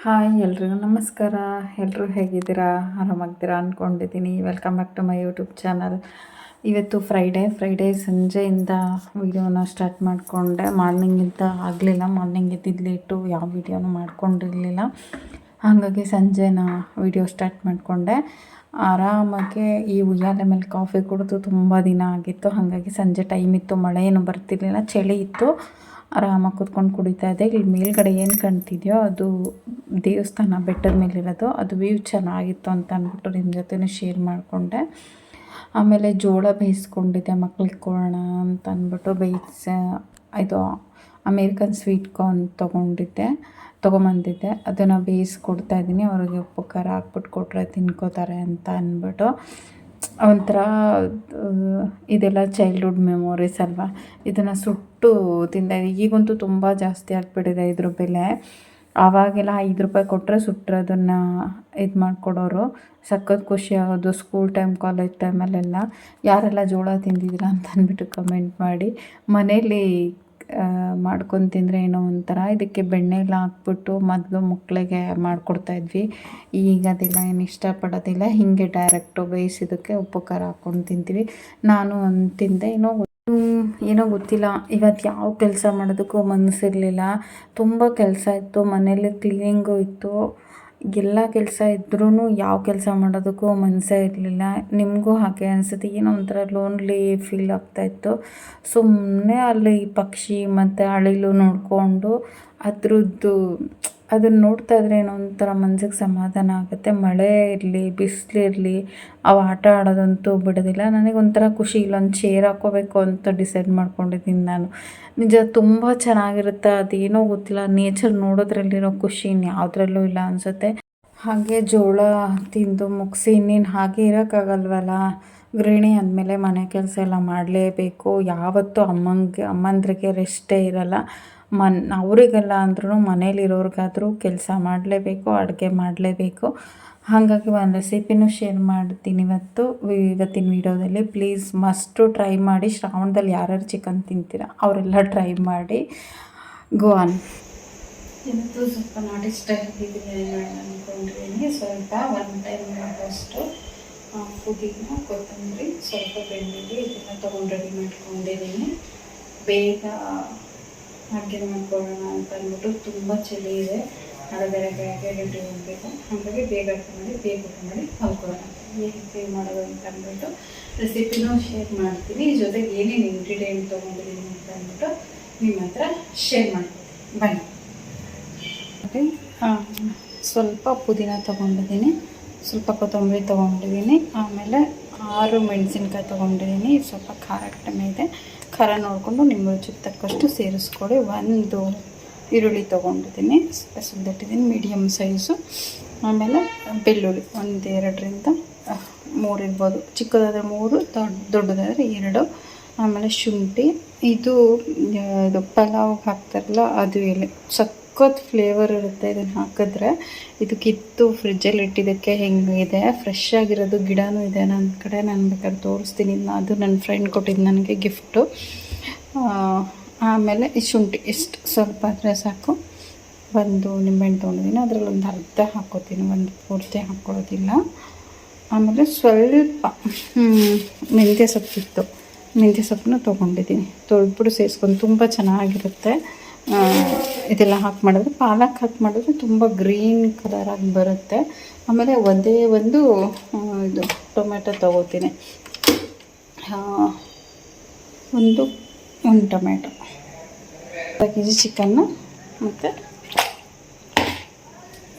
Hi ಎಲ್ರಿಗೂ ನಮಸ್ಕಾರ. ಎಲ್ಲರೂ ಹೇಗಿದ್ದೀರಾ? ಆರಾಮಾಗ್ತೀರಾ ಅಂದ್ಕೊಂಡಿದ್ದೀನಿ. Welcome back to my YouTube channel. ಇವತ್ತು ಫ್ರೈಡೇ ಸಂಜೆಯಿಂದ ವೀಡಿಯೋನ ಸ್ಟಾರ್ಟ್ ಮಾಡಿಕೊಂಡೆ. ಮಾರ್ನಿಂಗಿಂತ ಆಗಲಿಲ್ಲ, ಮಾರ್ನಿಂಗ್ ಎದ್ದಿದ್ದು ಲೇಟು, ಯಾವ ವೀಡಿಯೋನು ಮಾಡ್ಕೊಂಡಿರಲಿಲ್ಲ. ಹಾಗಾಗಿ ಸಂಜೆನ ವೀಡಿಯೋ ಸ್ಟಾರ್ಟ್ ಮಾಡಿಕೊಂಡೆ. ಆರಾಮಾಗಿ ಈ ಉಯ್ಯಾಲೆ ಮೇಲೆ ಕಾಫಿ ಕುಡಿದು ತುಂಬ ದಿನ ಆಗಿತ್ತು. ಹಾಗಾಗಿ ಸಂಜೆ ಟೈಮ್ ಇತ್ತು, ಮಳೆ ಏನು ಬರ್ತಿರ್ಲಿಲ್ಲ, ಚಳಿ ಇತ್ತು. ಆರಾಮಾಗಿ ಕೂತ್ಕೊಂಡು ಕುಡಿತಾ ಇದ್ದೆ. ಇಲ್ಲಿ ಮೇಲ್ಗಡೆ ಏನು ಕಾಣ್ತಿದೆಯೋ ಅದು ದೇವಸ್ಥಾನ, ಬೆಟ್ಟದ ಮೇಲಿರೋದು. ಅದು ವ್ಯೂ ಚೆನ್ನಾಗಿತ್ತು ಅಂತ ಅಂದ್ಬಿಟ್ಟು ನಿಮ್ಮ ಜೊತೆ ಶೇರ್ ಮಾಡಿಕೊಂಡೆ. ಆಮೇಲೆ ಜೋಳ ಬೇಯಿಸ್ಕೊಂಡಿದ್ದೆ, ಮಕ್ಳಿಗೆ ಕೊಡೋಣ ಅಂತ ಅಂದ್ಬಿಟ್ಟು ಇದು ಅಮೇರಿಕನ್ ಸ್ವೀಟ್ ಕಾರ್ನ್ ತೊಗೊಂಬಂದಿದ್ದೆ. ಅದನ್ನು ಬೇಯಿಸ್ಕೊಡ್ತಾ ಇದ್ದೀನಿ. ಅವ್ರಿಗೆ ಉಪ್ಪು ಖಾರ ಹಾಕ್ಬಿಟ್ಟು ಕೊಟ್ಟರೆ ತಿನ್ಕೋತಾರೆ ಅಂತ ಅಂದ್ಬಿಟ್ಟು. ಒಂಥರ ಇದೆಲ್ಲ ಚೈಲ್ಡ್ಹುಡ್ ಮೆಮೊರೀಸ್ ಅಲ್ವಾ. ಇದನ್ನು ಸುಟ್ಟು ತಿಂದೆ. ಈಗಂತೂ ತುಂಬ ಜಾಸ್ತಿ ಆಗಿಬಿಟ್ಟಿದೆ ಇದ್ರ ಬೆಲೆ. ಆವಾಗೆಲ್ಲ ₹5 ಕೊಟ್ಟರೆ ಸುಟ್ಟರೆ ಅದನ್ನು ಇದು ಮಾಡಿಕೊಡೋರು. ಸಖತ್ ಖುಷಿ ಆಗೋದು. ಸ್ಕೂಲ್ ಟೈಮ್, ಕಾಲೇಜ್ ಟೈಮಲ್ಲೆಲ್ಲ ಯಾರೆಲ್ಲ ಜೋಳ ತಿಂದಿದ್ದೀರಾ ಅಂತ ಅಂದ್ಬಿಟ್ಟು ಕಮೆಂಟ್ ಮಾಡಿ. ಮನೇಲಿ ಮಾಡ್ಕೊಂಡು ತಿಂದರೆ ಏನೋ ಒಂಥರ. ಇದಕ್ಕೆ ಬೆಣ್ಣೆ ಎಲ್ಲ ಹಾಕ್ಬಿಟ್ಟು ಮೊದಲು ಮಕ್ಕಳಿಗೆ ಮಾಡಿಕೊಡ್ತಾಯಿದ್ವಿ. ಈಗ ಅದೆಲ್ಲ ಏನು ಇಷ್ಟಪಡೋದಿಲ್ಲ. ಹೀಗೆ ಡೈರೆಕ್ಟು ಬೇಯಿಸಿದ್ದಕ್ಕೆ ಉಪ್ಪು ಖಾರ ಹಾಕ್ಕೊಂಡು ತಿಂತೀವಿ. ನಾನು ಒಂದು ತಿಂದೆ. ಏನೋ ಗೊತ್ತಿಲ್ಲ, ಇವತ್ತು ಯಾವ ಕೆಲಸ ಮಾಡೋದಕ್ಕೂ ಮನಸ್ಸಿರಲಿಲ್ಲ. ತುಂಬ ಕೆಲಸ ಇತ್ತು, ಮನೇಲಿ ಕ್ಲೀನಿಂಗು ಇತ್ತು, ಎಲ್ಲ ಕೆಲಸ ಇದ್ರೂ ಯಾವ ಕೆಲಸ ಮಾಡೋದಕ್ಕೂ ಮನಸ್ಸೇ ಇರಲಿಲ್ಲ. ನಿಮಗೂ ಹಾಗೆ ಅನಿಸುತ್ತೆ? ಏನೋ ಒಂಥರ ಲೋನ್ಲಿ ಫೀಲ್ ಆಗ್ತಾಯಿತ್ತು. ಸುಮ್ಮನೆ ಅಲ್ಲಿ ಪಕ್ಷಿ ಮತ್ತು ಅಳಿಲು ನೋಡಿಕೊಂಡು ಅದನ್ನು ನೋಡ್ತಾ ಇದ್ರೆ ಏನೋ ಒಂಥರ ಮನ್ಸಿಗೆ ಸಮಾಧಾನ ಆಗುತ್ತೆ. ಮಳೆ ಇರಲಿ, ಬಿಸಿಲಿರಲಿ, ಅವು ಆಟ ಆಡೋದಂತೂ ಬಿಡೋದಿಲ್ಲ. ನನಗೊಂಥರ ಖುಷಿ. ಇಲ್ಲೊಂದು ಚೇರ್ ಹಾಕ್ಕೋಬೇಕು ಅಂತ ಡಿಸೈಡ್ ಮಾಡ್ಕೊಂಡಿದ್ದೀನಿ ನಾನು. ನಿಜ ತುಂಬ ಚೆನ್ನಾಗಿರುತ್ತೆ. ಅದೇನೋ ಗೊತ್ತಿಲ್ಲ, ನೇಚರ್ ನೋಡೋದ್ರಲ್ಲಿರೋ ಖುಷಿ ಇನ್ಯಾವುದ್ರಲ್ಲೂ ಇಲ್ಲ ಅನಿಸುತ್ತೆ. ಹಾಗೆ ಜೋಳ ತಿಂದು ಮುಗಿಸಿ ಇನ್ನೇನು ಹಾಗೆ ಇರೋಕ್ಕಾಗಲ್ವಲ್ಲ. ಗೃಹಿಣಿ ಅಂದಮೇಲೆ ಮನೆ ಕೆಲಸ ಎಲ್ಲ ಮಾಡಲೇಬೇಕು. ಯಾವತ್ತೂ ಅಮ್ಮಂದ್ರಿಗೆ ರೆಸ್ಟೇ ಇರೋಲ್ಲ. ಅವರಿಗೆಲ್ಲ ಅಂದ್ರೂ ಮನೇಲಿರೋರಿಗಾದರೂ ಕೆಲಸ ಮಾಡಲೇಬೇಕು, ಅಡುಗೆ ಮಾಡಲೇಬೇಕು. ಹಾಗಾಗಿ ಒಂದು ರೆಸಿಪಿನೂ ಶೇರ್ ಮಾಡ್ತೀನಿ ಇವತ್ತಿನ ವೀಡಿಯೋದಲ್ಲಿ. ಪ್ಲೀಸ್ ಮಸ್ಟು ಟ್ರೈ ಮಾಡಿ. ಶ್ರಾವಣದಲ್ಲಿ ಯಾರ್ಯಾರು ಚಿಕನ್ ತಿಂತೀರಾ ಅವರೆಲ್ಲ ಟ್ರೈ ಮಾಡಿ. Go on. ಇವತ್ತು ಸ್ವಲ್ಪ ನಾಟಿ ಸ್ಟೈಲ್ ಬಿರಿಯಾನಿ ಮಾಡೋಣ ಅಂದ್ಕೊಂಡಿದ್ದೀನಿ. ಸ್ವಲ್ಪ 1 ಟೈಮ್ ಆಗೋಷ್ಟು ಪುದೀನ, ಕೊತ್ತಂಬರಿ, ಸ್ವಲ್ಪ ಬೆಳ್ಳುಳ್ಳಿ ಇದನ್ನು ತೊಗೊಂಡು ರೆಡಿ ಮಾಡ್ಕೊಂಡಿದ್ದೀನಿ. ಬೇಗ ಅಡುಗೆ ಮಾಡ್ಕೊಳ್ಳೋಣ ಅಂತ ಅಂದ್ಬಿಟ್ಟು. ತುಂಬ ಚಳಿ ಇದೆ, ನಾಳೆ ಬೇರೆ ರೆಡಿ ಹೋಗಬೇಕು. ಹಾಗಾಗಿ ಬೇಗ ಊಟ ಮಾಡಿ ಮಲ್ಕೊಳ್ಳೋಣ. ಹೇಗೆ ಮಾಡೋದು ಅಂತ ಅಂದ್ಬಿಟ್ಟು ರೆಸಿಪಿನೂ ಶೇರ್ ಮಾಡ್ತೀನಿ. ಜೊತೆಗೆ ಏನೇನು ಇಂಗ್ರೀಡಿಯೆಂಟ್ ತೊಗೊಂಡಿದ್ದೀನಿ ಅಂತ ಅಂದ್ಬಿಟ್ಟು ನಿಮ್ಮ ಹತ್ರ ಶೇರ್ ಮಾಡ್ತೀನಿ. ಬನ್ನಿ. ಸ್ವಲ್ಪ ಪುದೀನ ತೊಗೊಂಡಿದ್ದೀನಿ, ಸ್ವಲ್ಪ ಕೊತ್ತಂಬರಿ ತೊಗೊಂಡಿದ್ದೀನಿ, ಆಮೇಲೆ 6 ಮೆಣಸಿನ್ಕಾಯಿ ತೊಗೊಂಡಿದ್ದೀನಿ. ಸ್ವಲ್ಪ ಖಾರ ಕಡಿಮೆ ಇದೆ, ಖಾರ ನೋಡಿಕೊಂಡು ನಿಮ್ಮ ರುಚಿಗೆ ತಕ್ಕಷ್ಟು ಸೇರಿಸ್ಕೊಳ್ಳಿ. 1 ಈರುಳ್ಳಿ ತೊಗೊಂಡಿದ್ದೀನಿ, ಸುಲಿದಿಟ್ಟಿದ್ದೀನಿ, ಮೀಡಿಯಮ್ ಸೈಜು. ಆಮೇಲೆ ಬೆಳ್ಳುಳ್ಳಿ 1, 2ರಿಂದ 3 ಇರ್ಬೋದು. ಚಿಕ್ಕದಾದರೆ 3, ದೊಡ್ಡದಾದರೆ 2. ಆಮೇಲೆ ಶುಂಠಿ, ಇದು ಪಲಾವ್ಗೆ ಹಾಕ್ತಾರಲ್ಲ ಅದು ಎಲೆ, ಸಖತ್ ಫ್ಲೇವರ್ ಇರುತ್ತೆ ಇದನ್ನು ಹಾಕಿದ್ರೆ. ಇದು ಕಿತ್ತು ಫ್ರಿಜ್ಜಲ್ಲಿ ಇಟ್ಟಿದ್ದಕ್ಕೆ ಹೆಂಗಿದೆ, ಫ್ರೆಶ್ ಆಗಿರೋದು ಗಿಡನೂ ಇದೆ ನನ್ನ ಕಡೆ. ನಾನು ಬೇಕಾದ್ರೆ ತೋರಿಸ್ತೀನಿ. ಅದು ನನ್ನ ಫ್ರೆಂಡ್ ಕೊಟ್ಟಿದ್ದು ನನಗೆ ಗಿಫ್ಟು. ಆಮೇಲೆ ಈ ಶುಂಠಿ ಇಷ್ಟು ಸ್ವಲ್ಪ ಆದರೆ ಸಾಕು. 1 ನಿಂಬೆಹಣ್ಣು ತೊಗೊಂಡಿದ್ದೀನಿ, ಅದರಲ್ಲಿ ಒಂದು ಅರ್ಧ ಹಾಕ್ಕೋತೀನಿ, ಒಂದು ಪೂರ್ತಿ ಹಾಕ್ಕೊಳ್ಳೋದಿಲ್ಲ. ಆಮೇಲೆ ಸ್ವಲ್ಪ ಮೆಂತ್ಯ ಸೊಪ್ಪಿತ್ತು, ಮೆಂತ್ಯ ಸೊಪ್ಪನ್ನು ತೊಗೊಂಡಿದ್ದೀನಿ. ತೊಳೆದ್ಬಿಟ್ಟು ಸೇರಿಸ್ಕೊಂಡು ತುಂಬ ಚೆನ್ನಾಗಿರುತ್ತೆ. ಇದೆಲ್ಲ ಹಾಕಿ ಮಾಡಿದ್ರೆ, ಪಾಲಕ್ ಹಾಕಿ ಮಾಡಿದ್ರೆ ತುಂಬ ಗ್ರೀನ್ ಕಲರಾಗಿ ಬರುತ್ತೆ. ಆಮೇಲೆ ಒಂದೇ ಒಂದು ಇದು ಟೊಮೆಟೊ ತೊಗೋತೀನಿ, 1 ಟೊಮೆಟೊ, 1 kg ಚಿಕನ್ನು, ಮತ್ತು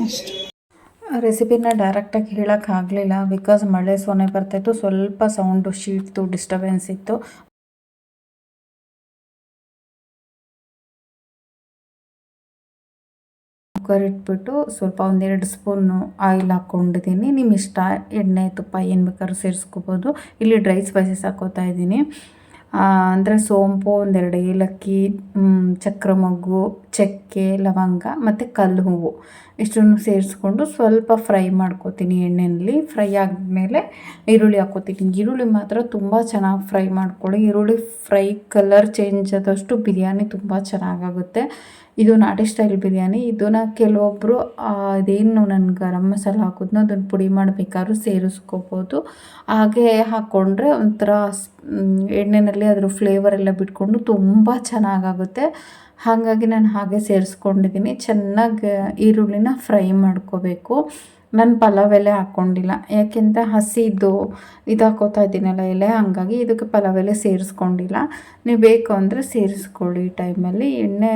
ಅಷ್ಟು. ರೆಸಿಪಿನ ಡೈರೆಕ್ಟಾಗಿ ಹೇಳೋಕ್ಕಾಗಲಿಲ್ಲ, ಬಿಕಾಸ್ ಮಳೆ ಸೊನ್ನೆ ಬರ್ತಾಯಿತ್ತು. ಸ್ವಲ್ಪ ಸೌಂಡು ಶೀಟ್ದು ಡಿಸ್ಟರ್ಬೆನ್ಸ್ ಇತ್ತು. ಕುಕ್ಕರ್ ಇಟ್ಬಿಟ್ಟು ಸ್ವಲ್ಪ 1-2 ಸ್ಪೂನು ಆಯಿಲ್ ಹಾಕ್ಕೊಂಡಿದ್ದೀನಿ. ನಿಮ್ಮ ಇಷ್ಟ, ಎಣ್ಣೆ ತುಪ್ಪ ಏನು ಬೇಕಾದ್ರೂ ಸೇರಿಸ್ಕೋಬೋದು. ಇಲ್ಲಿ ಡ್ರೈ ಸ್ಪೈಸಸ್ ಹಾಕ್ಕೋತಾ ಇದ್ದೀನಿ. ಅಂದರೆ ಸೋಂಪು, 1-2 ಏಲಕ್ಕಿ, ಚಕ್ರಮೊಗ್ಗು, ಚಕ್ಕೆ, ಲವಂಗ ಮತ್ತು ಕಲ್ಲು ಹೂವು ಇಷ್ಟನ್ನು ಸೇರಿಸ್ಕೊಂಡು ಸ್ವಲ್ಪ ಫ್ರೈ ಮಾಡ್ಕೋತೀನಿ ಎಣ್ಣೆಯಲ್ಲಿ. ಫ್ರೈ ಆದಮೇಲೆ ಈರುಳ್ಳಿ ಹಾಕ್ಕೋತೀನಿ. ಈರುಳ್ಳಿ ಮಾತ್ರ ತುಂಬ ಚೆನ್ನಾಗಿ ಫ್ರೈ ಮಾಡ್ಕೊಳ್ಳಿ. ಈರುಳ್ಳಿ ಫ್ರೈ ಕಲರ್ ಚೇಂಜ್ ಆದಷ್ಟು ಬಿರಿಯಾನಿ ತುಂಬ ಚೆನ್ನಾಗಾಗುತ್ತೆ. ಇದು ನಾಟಿ ಸ್ಟೈಲ್ ಬಿರಿಯಾನಿ. ಇದನ್ನು ಕೆಲವೊಬ್ಬರು ಅದೇನು ನಾನು ಗರಂ ಮಸಾಲ ಹಾಕಿದ್ನೋ ಅದನ್ನು ಪುಡಿ ಮಾಡಬೇಕಾದ್ರೂ ಸೇರಿಸ್ಕೋಬೋದು. ಹಾಗೆ ಹಾಕ್ಕೊಂಡ್ರೆ ಒಂಥರ ಎಣ್ಣೆಯಲ್ಲಿ ಅದ್ರ ಫ್ಲೇವರ್ ಎಲ್ಲ ಬಿಟ್ಕೊಂಡು ತುಂಬ ಚೆನ್ನಾಗಾಗುತ್ತೆ. ಹಾಗಾಗಿ ನಾನು ಹಾಗೆ ಸೇರಿಸ್ಕೊಂಡಿದ್ದೀನಿ. ಚೆನ್ನಾಗಿ ಈರುಳ್ಳಿನ ಫ್ರೈ ಮಾಡ್ಕೋಬೇಕು. ನಾನು ಪಲಾವ್ ಎಲೆ ಹಾಕ್ಕೊಂಡಿಲ್ಲ, ಯಾಕೆಂದರೆ ಹಸಿದು ಇದು ಹಾಕೋತಾ ಇದ್ದೀನಲ್ಲ ಎಲೆ, ಹಾಗಾಗಿ ಇದಕ್ಕೆ ಪಲಾವ್ ಎಲೆ ಸೇರಿಸ್ಕೊಂಡಿಲ್ಲ. ನೀವು ಬೇಕು ಅಂದರೆ ಸೇರಿಸ್ಕೊಳ್ಳಿ. ಈ ಟೈಮಲ್ಲಿ ಎಣ್ಣೆ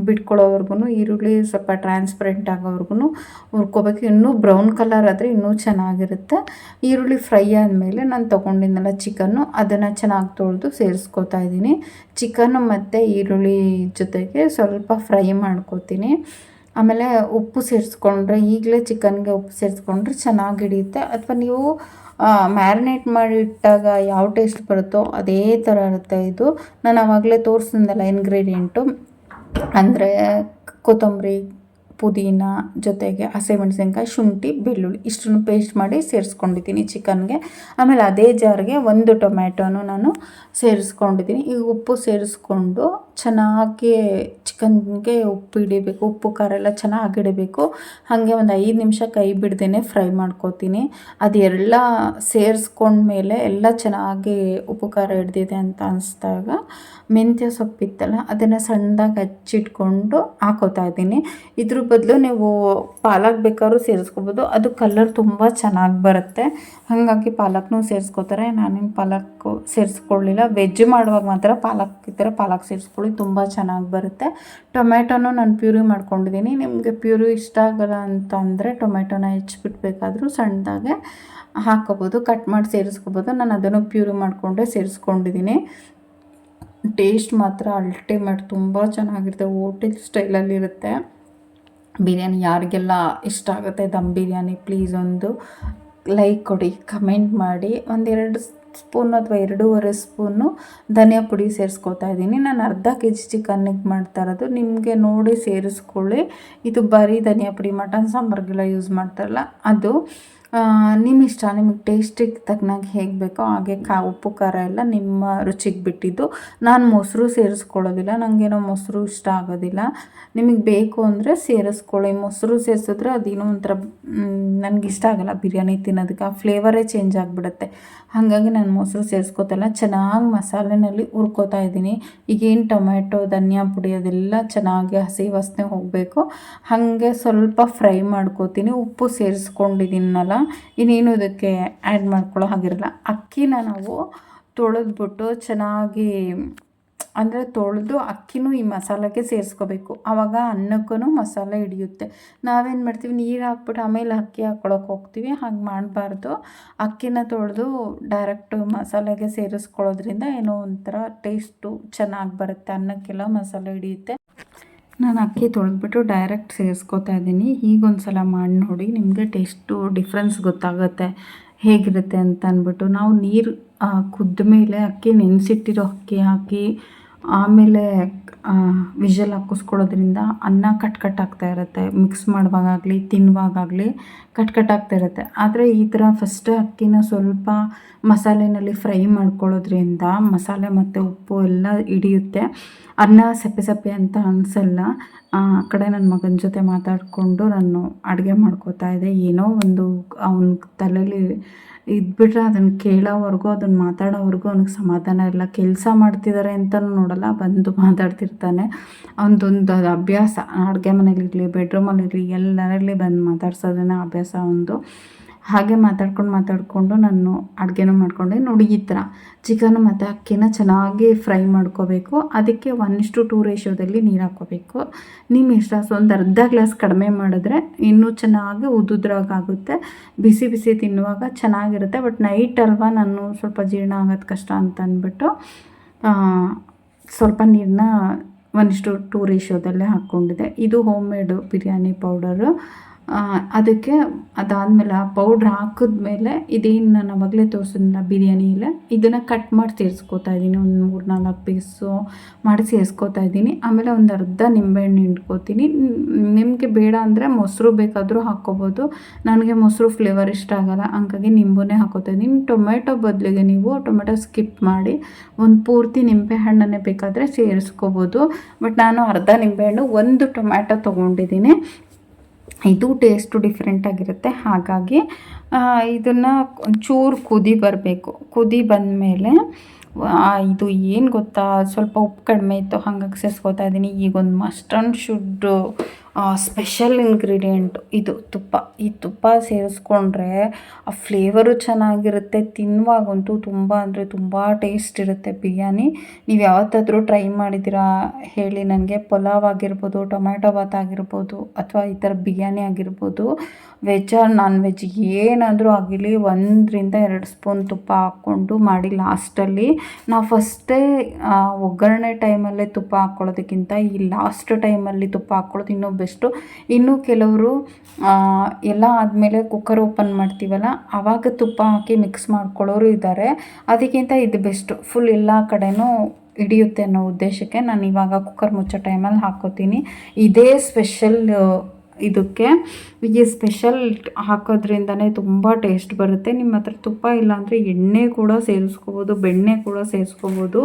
ಬಿಟ್ಕೊಳ್ಳೋವರೆಗೂ ಈರುಳ್ಳಿ ಸ್ವಲ್ಪ ಟ್ರಾನ್ಸ್ಪರೆಂಟ್ ಆಗೋವರೆಗೂ ಹುರ್ಕೋಬೇಕು. ಇನ್ನೂ ಬ್ರೌನ್ ಕಲರ್ ಆದರೆ ಇನ್ನೂ ಚೆನ್ನಾಗಿರುತ್ತೆ. ಈರುಳ್ಳಿ ಫ್ರೈ ಆದಮೇಲೆ ನಾನು ತೊಗೊಂಡಿದ್ದೆನಲ್ಲ ಚಿಕನ್ನು, ಅದನ್ನು ಚೆನ್ನಾಗಿ ತೊಳೆದು ಸೇರಿಸ್ಕೋತಾ ಇದ್ದೀನಿ. ಚಿಕನ್ನು ಮತ್ತು ಈರುಳ್ಳಿ ಜೊತೆಗೆ ಸ್ವಲ್ಪ ಫ್ರೈ ಮಾಡ್ಕೋತೀನಿ. ಆಮೇಲೆ ಉಪ್ಪು ಸೇರಿಸ್ಕೊಂಡ್ರೆ, ಈಗಲೇ ಚಿಕನ್ಗೆ ಉಪ್ಪು ಸೇರಿಸ್ಕೊಂಡ್ರೆ ಚೆನ್ನಾಗಿ ಹಿಡಿಯುತ್ತೆ. ಅಥವಾ ನೀವು ಮ್ಯಾರಿನೇಟ್ ಮಾಡಿಟ್ಟಾಗ ಯಾವ ಟೇಸ್ಟ್ ಬರುತ್ತೋ ಅದೇ ಥರ ಇರುತ್ತೆ ಇದು. ನಾನು ಆವಾಗಲೇ ತೋರಿಸಿದ್ನಲ್ಲ ಇಂಗ್ರೀಡಿಯೆಂಟು, ಅಂದರೆ ಕೊತ್ತಂಬರಿ, ಪುದೀನ ಜೊತೆಗೆ ಹಸಿಮೆಣಸಿನ್ಕಾಯಿ, ಶುಂಠಿ, ಬೆಳ್ಳುಳ್ಳಿ ಇಷ್ಟನ್ನು ಪೇಸ್ಟ್ ಮಾಡಿ ಸೇರಿಸ್ಕೊಂಡಿದ್ದೀನಿ ಚಿಕನ್ಗೆ. ಆಮೇಲೆ ಅದೇ ಜಾರ್ಗೆ 1 ಟೊಮ್ಯಾಟೋನು ನಾನು ಸೇರಿಸ್ಕೊಂಡಿದ್ದೀನಿ. ಈಗ ಉಪ್ಪು ಸೇರಿಸ್ಕೊಂಡು ಚೆನ್ನಾಗಿ ಚಿಕನ್ಗೆ ಉಪ್ಪು ಹಿಡಿಬೇಕು, ಉಪ್ಪು ಖಾರ ಎಲ್ಲ ಚೆನ್ನಾಗಿ ಹಿಡಿಬೇಕು. ಹಾಗೆ ಒಂದು 5 ನಿಮಿಷ ಕೈ ಬಿಡ್ದೇ ಫ್ರೈ ಮಾಡ್ಕೋತೀನಿ. ಅದೆಲ್ಲ ಸೇರಿಸ್ಕೊಂಡ್ಮೇಲೆ ಎಲ್ಲ ಚೆನ್ನಾಗಿ ಉಪ್ಪು ಖಾರ ಹಿಡ್ದಿದೆ ಅಂತ ಅನಿಸ್ದಾಗ ಮೆಂತ್ಯ ಸೊಪ್ಪಿತ್ತಲ್ಲ ಅದನ್ನು ಸಣ್ಣದಾಗಿ ಹಚ್ಚಿಟ್ಕೊಂಡು ಹಾಕೋತಾ ಇದ್ದೀನಿ. ಇದ್ರ ಬದಲು ನೀವು ಪಾಲಕ್ ಬೇಕಾದ್ರೂ ಸೇರಿಸ್ಕೋಬೋದು, ಅದು ಕಲರ್ ತುಂಬ ಚೆನ್ನಾಗಿ ಬರುತ್ತೆ. ಹಾಗಾಗಿ ಪಾಲಕ್ನೂ ಸೇರಿಸ್ಕೋತಾರೆ. ನಾನೇನು ಪಾಲಕ್ಕು ಸೇರಿಸ್ಕೊಳ್ಳಿಲ್ಲ. ವೆಜ್ ಮಾಡುವಾಗ ಮಾತ್ರ ಪಾಲಕ್ ಇದ್ದರೆ ಪಾಲಕ್ ಸೇರಿಸ್ಕೊಳ್ಳಿ, ತುಂಬ ಚೆನ್ನಾಗಿ ಬರುತ್ತೆ. ಟೊಮ್ಯಾಟೋನು ನಾನು ಪ್ಯೂರಿ ಮಾಡ್ಕೊಂಡಿದ್ದೀನಿ. ನಿಮಗೆ ಪ್ಯೂರಿ ಇಷ್ಟ ಆಗಲ್ಲ ಅಂತ ಅಂದರೆ ಟೊಮ್ಯಾಟೋನ ಹೆಚ್ಚಿಬಿಟ್ಬೇಕಾದ್ರೂ ಸಣ್ಣದಾಗೆ ಹಾಕ್ಕೋಬೋದು, ಕಟ್ ಮಾಡಿ ಸೇರಿಸ್ಕೋಬೋದು. ನಾನು ಅದನ್ನು ಪ್ಯೂರಿ ಮಾಡಿಕೊಂಡೆ ಸೇರಿಸ್ಕೊಂಡಿದ್ದೀನಿ. ಟೇಸ್ಟ್ ಮಾತ್ರ ಅಲ್ಟಿಮೇಟ್, ತುಂಬ ಚೆನ್ನಾಗಿರುತ್ತೆ. ಹೋಟೆಲ್ ಸ್ಟೈಲಲ್ಲಿರುತ್ತೆ ಬಿರಿಯಾನಿ. ಯಾರಿಗೆಲ್ಲ ಇಷ್ಟ ಆಗುತ್ತೆ ದಮ್ ಬಿರಿಯಾನಿ, ಪ್ಲೀಸ್ ಒಂದು ಲೈಕ್ ಕೊಡಿ, ಕಮೆಂಟ್ ಮಾಡಿ. 1-2 ಸ್ಪೂನ್ ಅಥವಾ 2.5 ಸ್ಪೂನು ಧನಿಯಾ ಪುಡಿ ಸೇರಿಸ್ಕೊತಾ ಇದ್ದೀನಿ. ನಾನು ಅರ್ಧ kg ಚಿಕನ್ನಿಗೆ ಮಾಡ್ತಾ ಇರೋದು, ನಿಮಗೆ ನೋಡಿ ಸೇರಿಸ್ಕೊಳ್ಳಿ. ಇದು ಬರೀ ಧನಿಯಾ ಪುಡಿ ಮಟನ್ ಸಾಂಬಾರಿಗೆಲ್ಲ ಯೂಸ್ ಮಾಡ್ತಾರಲ್ಲ ಅದು. ನಿಮ್ಮ ಇಷ್ಟ, ನಿಮಗೆ ಟೇಸ್ಟಿಗೆ ತಕ್ಕನಾಗಿ ಹೇಗೆ ಬೇಕೋ ಹಾಗೆ ಉಪ್ಪು ಖಾರ ಎಲ್ಲ ನಿಮ್ಮ ರುಚಿಗೆ ಬಿಟ್ಟಿದ್ದು. ನಾನು ಮೊಸರು ಸೇರಿಸ್ಕೊಳ್ಳೋದಿಲ್ಲ, ನನಗೇನೋ ಮೊಸರು ಇಷ್ಟ ಆಗೋದಿಲ್ಲ. ನಿಮಗೆ ಬೇಕು ಅಂದರೆ ಸೇರಿಸ್ಕೊಳ್ಳಿ. ಮೊಸರು ಸೇರಿಸಿದ್ರೆ ಅದೇನೋ ಒಂಥರ ನನಗಿಷ್ಟ ಆಗೋಲ್ಲ ಬಿರಿಯಾನಿ ತಿನ್ನೋದಕ್ಕೆ, ಆ ಫ್ಲೇವರೇ ಚೇಂಜ್ ಆಗಿಬಿಡುತ್ತೆ. ಹಾಗಾಗಿ ನಾನು ಮೊಸರು ಸೇರಿಸ್ಕೋತಲ್ಲ, ಚೆನ್ನಾಗಿ ಮಸಾಲೆನಲ್ಲಿ ಹುರ್ಕೋತಾ ಇದ್ದೀನಿ. ಈಗೇನು ಟೊಮ್ಯಾಟೊ, ಧನಿಯಾ ಪುಡಿ ಅದೆಲ್ಲ ಚೆನ್ನಾಗಿ ಹಸಿ ವಾಸನೆ ಹೋಗಬೇಕು, ಹಾಗೆ ಸ್ವಲ್ಪ ಫ್ರೈ ಮಾಡ್ಕೋತೀನಿ. ಉಪ್ಪು ಸೇರಿಸ್ಕೊಂಡಿದ್ದೀನಲ್ಲ, ಇನ್ನೇನು ಇದಕ್ಕೆ ಆ್ಯಡ್ ಮಾಡ್ಕೊಳ್ಳೋ ಹಾಗಿರಲ್ಲ. ಅಕ್ಕಿನ ನಾವು ತೊಳೆದ್ಬಿಟ್ಟು ಚೆನ್ನಾಗಿ, ಅಂದರೆ ತೊಳೆದು ಅಕ್ಕಿನೂ ಈ ಮಸಾಲೆಗೆ ಸೇರಿಸ್ಕೋಬೇಕು. ಆವಾಗ ಅನ್ನಕ್ಕೂ ಮಸಾಲೆ ಹಿಡಿಯುತ್ತೆ. ನಾವೇನು ಮಾಡ್ತೀವಿ, ನೀರು ಹಾಕ್ಬಿಟ್ಟು ಆಮೇಲೆ ಅಕ್ಕಿ ಹಾಕ್ಕೊಳಕ್ಕೆ ಹೋಗ್ತೀವಿ, ಹಾಗೆ ಮಾಡಬಾರ್ದು. ಅಕ್ಕಿನ ತೊಳೆದು ಡೈರೆಕ್ಟು ಮಸಾಲೆಗೆ ಸೇರಿಸ್ಕೊಳ್ಳೋದ್ರಿಂದ ಏನೋ ಒಂಥರ ಟೇಸ್ಟು ಚೆನ್ನಾಗಿ ಬರುತ್ತೆ, ಅನ್ನಕ್ಕೆಲ್ಲ ಮಸಾಲೆ ಹಿಡಿಯುತ್ತೆ. ನಾನು ಅಕ್ಕಿ ತೊಳೆದ್ಬಿಟ್ಟು ಡೈರೆಕ್ಟ್ ಸೇರಿಸ್ಕೋತಾ ಇದ್ದೀನಿ. ಹೀಗೊಂದು ಸಲ ಮಾಡಿ ನೋಡಿ, ನಿಮಗೆ ಟೇಸ್ಟು ಡಿಫ್ರೆನ್ಸ್ ಗೊತ್ತಾಗುತ್ತೆ ಹೇಗಿರುತ್ತೆ ಅಂತ ಅಂದ್ಬಿಟ್ಟು. ನಾವು ನೀರು ಕುದ್ದ ಮೇಲೆ ಅಕ್ಕಿ ನೆನೆಸಿಟ್ಟಿರೋ ಅಕ್ಕಿ ಹಾಕಿ ಆಮೇಲೆ ವಿಷಲ್ ಹಾಕಿಸ್ಕೊಳ್ಳೋದ್ರಿಂದ ಅನ್ನ ಕಟ್ ಆಗ್ತಾ ಇರುತ್ತೆ. ಮಿಕ್ಸ್ ಮಾಡುವಾಗಲಿ ತಿನ್ನುವಾಗಲಿ ಕಟ್ ಆಗ್ತಾ ಇರುತ್ತೆ. ಆದರೆ ಈ ಥರ ಫಸ್ಟ್ ಅಕ್ಕಿನ ಸ್ವಲ್ಪ ಮಸಾಲೆನಲ್ಲಿ ಫ್ರೈ ಮಾಡ್ಕೊಳ್ಳೋದ್ರಿಂದ ಮಸಾಲೆ ಮತ್ತು ಉಪ್ಪು ಎಲ್ಲ ಹಿಡಿಯುತ್ತೆ. ಅನ್ನ ಸಪ್ಪೆ ಸಪ್ಪೆ ಅಂತ ಅನಿಸಲ್ಲ. ಆ ಕಡೆ ನನ್ನ ಮಗನ ಜೊತೆ ಮಾತಾಡಿಕೊಂಡು ನಾನು ಅಡುಗೆ ಮಾಡ್ಕೋತಾ ಇದ್ದೆ. ಏನೋ ಒಂದು ಅವನ ತಲೆಯಲ್ಲಿ ಇದ್ಬಿಟ್ರೆ ಅದನ್ನು ಕೇಳೋವರೆಗೂ, ಅದನ್ನು ಮಾತಾಡೋವರೆಗೂ ಅವ್ನಿಗೆ ಸಮಾಧಾನ ಇಲ್ಲ. ಕೆಲಸ ಮಾಡ್ತಿದ್ದಾರೆ ಅಂತಲೂ ನೋಡಲ್ಲ, ಬಂದು ಮಾತಾಡ್ತಿರ್ತಾನೆ. ಅವನದೊಂದು ಅದು ಅಭ್ಯಾಸ. ಅಡುಗೆ ಮನೇಲಿರಲಿ, ಬೆಡ್ರೂಮಲ್ಲಿರಲಿ, ಎಲ್ಲರಲ್ಲಿ ಬಂದು ಮಾತಾಡ್ಸೋದನ್ನ ಅಭ್ಯಾಸ ಅವನದು. ಹಾಗೆ ಮಾತಾಡ್ಕೊಂಡು ನಾನು ಅಡುಗೆನೂ ಮಾಡಿಕೊಂಡೆ. ನೋಡಿ ಈ ಥರ ಚಿಕನ್ನು ಮತ್ತು ಅಕ್ಕಿನ ಚೆನ್ನಾಗಿ ಫ್ರೈ ಮಾಡ್ಕೋಬೇಕು. ಅದಕ್ಕೆ 1:2 ರೇಷಿಯೋದಲ್ಲಿ ನೀರು ಹಾಕ್ಕೋಬೇಕು. ನಿಮ್ಮ ಇಷ್ಟ. ಒಂದು ಅರ್ಧ ಗ್ಲಾಸ್ ಕಡಿಮೆ ಮಾಡಿದ್ರೆ ಇನ್ನೂ ಚೆನ್ನಾಗಿ ಉದುದ್ರಾಗುತ್ತೆ. ಬಿಸಿ ಬಿಸಿ ತಿನ್ನುವಾಗ ಚೆನ್ನಾಗಿರುತ್ತೆ. ಬಟ್ ನೈಟ್ ಅಲ್ವಾ, ನಾನು ಸ್ವಲ್ಪ ಜೀರ್ಣ ಆಗೋದು ಕಷ್ಟ ಅಂತ ಅಂದ್ಬಿಟ್ಟು ಸ್ವಲ್ಪ ನೀರನ್ನ 1:2 ರೇಷಿಯೋದಲ್ಲೇ ಹಾಕ್ಕೊಂಡಿದ್ದೆ. ಇದು ಹೋಮ್ ಮೇಡು ಬಿರಿಯಾನಿ ಪೌಡರು. ಅದಕ್ಕೆ ಅದಾದಮೇಲೆ ಆ ಪೌಡ್ರ್ ಹಾಕಿದ್ಮೇಲೆ ಇದೇನು ನಾನು ಅವಾಗಲೇ ತೋರಿಸಿದ್ನಲ್ಲ ಬಿರಿಯಾನಿ ಎಲೆ ಇದನ್ನು ಕಟ್ ಮಾಡಿ ಸೇರಿಸ್ಕೋತಾ ಇದ್ದೀನಿ. ಒಂದು 3-4 ಪೀಸು ಮಾಡಿ ಸೇರಿಸ್ಕೋತಾ ಇದ್ದೀನಿ. ಆಮೇಲೆ ಒಂದು ಅರ್ಧ ನಿಂಬೆಹಣ್ಣು ಹಿಂಡ್ಕೋತೀನಿ. ನಿಮಗೆ ಬೇಡ ಅಂದರೆ ಮೊಸರು ಬೇಕಾದರೂ ಹಾಕ್ಕೋಬೋದು. ನನಗೆ ಮೊಸರು ಫ್ಲೇವರ್ ಇಷ್ಟ ಆಗಲ್ಲ, ಹಂಗಾಗಿ ನಿಂಬುನೇ ಹಾಕ್ಕೋತಾ ಇದ್ದೀನಿ. ಟೊಮೆಟೊ ಬದಲಿಗೆ ನೀವು ಟೊಮೆಟೊ ಸ್ಕಿಪ್ ಮಾಡಿ ಒಂದು ಪೂರ್ತಿ ನಿಂಬೆಹಣ್ಣನ್ನೇ ಬೇಕಾದರೆ ಸೇರಿಸ್ಕೋಬೋದು. ಬಟ್ ನಾನು ಅರ್ಧ ನಿಂಬೆಹಣ್ಣು, ಒಂದು ಟೊಮ್ಯಾಟೊ ತೊಗೊಂಡಿದ್ದೀನಿ. ಇದು ಟೇಸ್ಟು ಡಿಫ್ರೆಂಟಾಗಿರುತ್ತೆ. ಹಾಗಾಗಿ ಇದನ್ನು ಒಂಚೂರು ಕುದಿ ಬರಬೇಕು. ಕುದಿ ಬಂದಮೇಲೆ ಇದು ಏನು ಗೊತ್ತಾ, ಸ್ವಲ್ಪ ಉಪ್ಪು ಕಡಿಮೆ ಇತ್ತು, ಹಾಗಾಗಿ ಸೇರಿಸ್ಕೊತಾ ಇದ್ದೀನಿ. ಈಗ ಒಂದು must and should special ingredient ಇದು ತುಪ್ಪ. ಈ ತುಪ್ಪ ಸೇರಿಸ್ಕೊಂಡ್ರೆ ಆ ಫ್ಲೇವರು ಚೆನ್ನಾಗಿರುತ್ತೆ. ತಿನ್ನುವಾಗಂತೂ ತುಂಬ ಅಂದರೆ ತುಂಬ ಟೇಸ್ಟ್ ಇರುತ್ತೆ ಬಿರಿಯಾನಿ. ನೀವು ಯಾವತ್ತಾದರೂ ಟ್ರೈ ಮಾಡಿದ್ದೀರಾ ಹೇಳಿ ನನಗೆ. ಪಲಾವ್ ಆಗಿರ್ಬೋದು, ಟೊಮ್ಯಾಟೊ ಬಾತ್ ಆಗಿರ್ಬೋದು, ಅಥವಾ ಈ ಥರ ಬಿರಿಯಾನಿ ಆಗಿರ್ಬೋದು, ವೆಜ್ ಆರ್ ನಾನ್ ವೆಜ್ ಏನಾದರೂ ಆಗಿರಲಿ 1-2 ಸ್ಪೂನ್ ತುಪ್ಪ ಹಾಕ್ಕೊಂಡು ಮಾಡಿ. ಲಾಸ್ಟಲ್ಲಿ ನಾವು ಫಸ್ಟೇ ಒಗ್ಗರಣೆ ಟೈಮಲ್ಲೇ ತುಪ್ಪ ಹಾಕ್ಕೊಳ್ಳೋದಕ್ಕಿಂತ ಈ ಲಾಸ್ಟ್ ಟೈಮಲ್ಲಿ ತುಪ್ಪ ಹಾಕ್ಕೊಳ್ಳೋದು ಇನ್ನೂ ಬೆಸ್ಟು. ಇನ್ನು ಕೆಲವರು ಎಲ್ಲ ಆದಮೇಲೆ ಕುಕ್ಕರ್ ಓಪನ್ ಮಾಡ್ತೀವಲ್ಲ ಆವಾಗ ತುಪ್ಪ ಹಾಕಿ ಮಿಕ್ಸ್ ಮಾಡ್ಕೊಳ್ಳೋರು ಇದ್ದಾರೆ. ಅದಕ್ಕಿಂತ ಇದು ಬೆಸ್ಟು. ಫುಲ್ ಎಲ್ಲ ಕಡೆನೂ ಹಿಡಿಯುತ್ತೆ ಅನ್ನೋ ಉದ್ದೇಶಕ್ಕೆ ನಾನು ಇವಾಗ ಕುಕ್ಕರ್ ಮುಚ್ಚೋ ಟೈಮಲ್ಲಿ ಹಾಕ್ಕೋತೀನಿ. ಇದೇ ಸ್ಪೆಷಲ್ ಇದಕ್ಕೆ. ಈ ಸ್ಪೆಷಲ್ ಹಾಕೋದ್ರಿಂದನೇ ತುಂಬ ಟೇಸ್ಟ್ ಬರುತ್ತೆ. ನಿಮ್ಮ ಹತ್ರ ತುಪ್ಪ ಇಲ್ಲಾಂದರೆ ಎಣ್ಣೆ ಕೂಡ ಸೇರಿಸ್ಕೋಬೋದು, ಬೆಣ್ಣೆ ಕೂಡ ಸೇರಿಸ್ಕೋಬೋದು.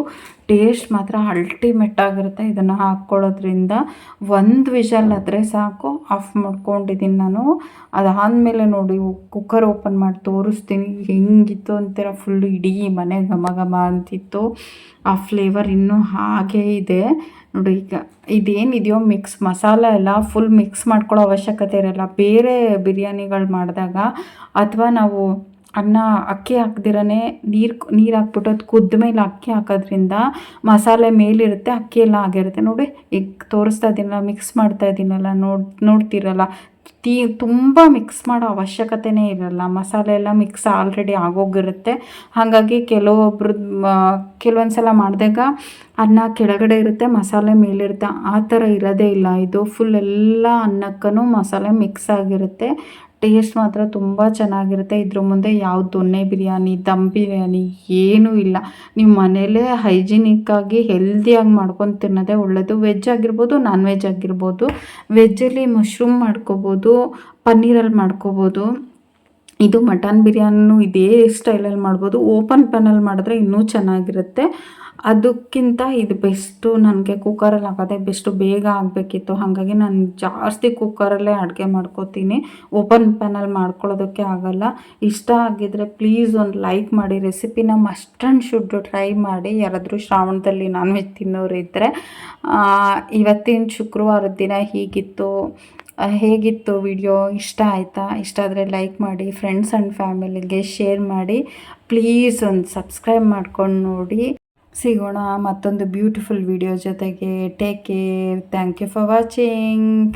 ಟೇಸ್ಟ್ ಮಾತ್ರ ಅಲ್ಟಿಮೇಟ್ ಆಗಿರುತ್ತೆ ಇದನ್ನು ಹಾಕ್ಕೊಳ್ಳೋದ್ರಿಂದ. ಒಂದು ವಿಷಲ್ ಆದರೆ ಸಾಕು, ಆಫ್ ಮಾಡ್ಕೊಂಡಿದ್ದೀನಿ ನಾನು. ಅದಾದಮೇಲೆ ನೋಡಿ ಕುಕ್ಕರ್ ಓಪನ್ ಮಾಡಿ ತೋರಿಸ್ತೀನಿ ಹೆಂಗಿತ್ತು ಅಂತೀರ. ಫುಲ್ಲು ಇಡೀ ಮನೆ ಘಮ ಘಮ ಅಂತಿತ್ತು. ಆ ಫ್ಲೇವರ್ ಇನ್ನೂ ಹಾಗೇ ಇದೆ ನೋಡಿ. ಈಗ ಇದೇನಿದೆಯೋ ಮಿಕ್ಸ್ ಮಸಾಲ ಎಲ್ಲ ಫುಲ್ ಮಿಕ್ಸ್ ಮಾಡ್ಕೊಳ್ಳೋ ಅವಶ್ಯಕತೆ ಇರೋಲ್ಲ. ಬೇರೆ ಬಿರಿಯಾನಿಗಳು ಮಾಡಿದಾಗ ಅಥವಾ ನಾವು ಅಕ್ಕಿ ಹಾಕ್ದಿರೇ ನೀರು ಹಾಕ್ಬಿಟ್ಟು ಅದು ಕುದ್ದ ಮೇಲೆ ಅಕ್ಕಿ ಹಾಕೋದ್ರಿಂದ ಮಸಾಲೆ ಮೇಲಿರುತ್ತೆ, ಅಕ್ಕಿ ಎಲ್ಲ ಆಗಿರುತ್ತೆ. ನೋಡಿ ಈಗ ತೋರಿಸ್ತಾ ಇದ್ದೀನಲ್ಲ, ಮಿಕ್ಸ್ ಮಾಡ್ತಾ ಇದ್ದೀನಲ್ಲ, ನೋಡ್ತಿರಲ್ಲ. ತುಂಬ ಮಿಕ್ಸ್ ಮಾಡೋ ಅವಶ್ಯಕತೆನೇ ಇರಲ್ಲ. ಮಸಾಲೆ ಎಲ್ಲ ಮಿಕ್ಸ್ ಆಲ್ರೆಡಿ ಆಗೋಗಿರುತ್ತೆ. ಹಾಗಾಗಿ ಕೆಲವೊಂದು ಸಲ ಮಾಡಿದಾಗ ಅನ್ನ ಕೆಳಗಡೆ ಇರುತ್ತೆ, ಮಸಾಲೆ ಮೇಲಿರುತ್ತೆ. ಆ ಥರ ಇರೋದೇ ಇಲ್ಲ. ಇದು ಫುಲ್ ಎಲ್ಲ ಅನ್ನಕ್ಕೂ ಮಸಾಲೆ ಮಿಕ್ಸ್ ಆಗಿರುತ್ತೆ. ಟೇಸ್ಟ್ ಮಾತ್ರ ತುಂಬ ಚೆನ್ನಾಗಿರುತ್ತೆ. ಇದ್ರ ಮುಂದೆ ಯಾವ ದೊನ್ನೆ ಬಿರಿಯಾನಿ, ದಮ್ ಬಿರಿಯಾನಿ ಏನೂ ಇಲ್ಲ. ನೀವು ಮನೇಲೇ ಹೈಜಿನಿಕ್ಕಾಗಿ ಹೆಲ್ದಿಯಾಗಿ ಮಾಡ್ಕೊಂಡು ತಿನ್ನೋದೇ ಒಳ್ಳೆಯದು. ವೆಜ್ ಆಗಿರ್ಬೋದು, ನಾನ್ ವೆಜ್ ಆಗಿರ್ಬೋದು. ವೆಜ್ಜಲ್ಲಿ ಮಶ್ರೂಮ್ ಮಾಡ್ಕೋಬೋದು, ಪನ್ನೀರಲ್ಲಿ ಮಾಡ್ಕೋಬೋದು. ಇದು ಮಟನ್ ಬಿರಿಯಾನಿನೂ ಇದೇ ಸ್ಟೈಲಲ್ಲಿ ಮಾಡ್ಬೋದು. ಓಪನ್ ಪ್ಯಾನಲ್ಲಿ ಮಾಡಿದ್ರೆ ಇನ್ನೂ ಚೆನ್ನಾಗಿರುತ್ತೆ. ಅದಕ್ಕಿಂತ ಇದು ಬೆಸ್ಟು. ನನಗೆ ಕುಕ್ಕರಲ್ಲಿ ಹಾಕೋದೇ ಬೆಸ್ಟು. ಬೇಗ ಆಗಬೇಕಿತ್ತು, ಹಾಗಾಗಿ ನಾನು ಜಾಸ್ತಿ ಕುಕ್ಕರಲ್ಲೇ ಅಡುಗೆ ಮಾಡ್ಕೋತೀನಿ. ಓಪನ್ ಪ್ಯಾನಲ್ಲಿ ಮಾಡ್ಕೊಳ್ಳೋದಕ್ಕೆ ಆಗೋಲ್ಲ. ಇಷ್ಟ ಆಗಿದ್ದರೆ ಪ್ಲೀಸ್ ಒಂದು ಲೈಕ್ ಮಾಡಿ. ರೆಸಿಪಿನ ಮಸ್ಟ್ ಆ್ಯಂಡ್ ಶುಡ್ ಟ್ರೈ ಮಾಡಿ. ಯಾರಾದರೂ ಶ್ರಾವಣದಲ್ಲಿ ನಾನ್ ವೆಜ್ ತಿನ್ನೋರು ಇದ್ದರೆ. ಇವತ್ತಿನ ಶುಕ್ರವಾರದ ದಿನ ಹೇಗಿತ್ತು ವಿಡಿಯೋ? ಇಷ್ಟ ಆಯಿತಾ? ಇಷ್ಟ ಆದರೆ ಲೈಕ್ ಮಾಡಿ, ಫ್ರೆಂಡ್ಸ್ ಆ್ಯಂಡ್ ಫ್ಯಾಮಿಲಿಗೆ ಶೇರ್ ಮಾಡಿ. ಪ್ಲೀಸ್ ಒಂದು ಸಬ್ಸ್ಕ್ರೈಬ್ ಮಾಡ್ಕೊಂಡು ನೋಡಿ. ಸಿಗೋಣ ಮತ್ತೊಂದು ಬ್ಯೂಟಿಫುಲ್ ವಿಡಿಯೋ ಜೊತೆಗೆ. Take care. Thank you for watching.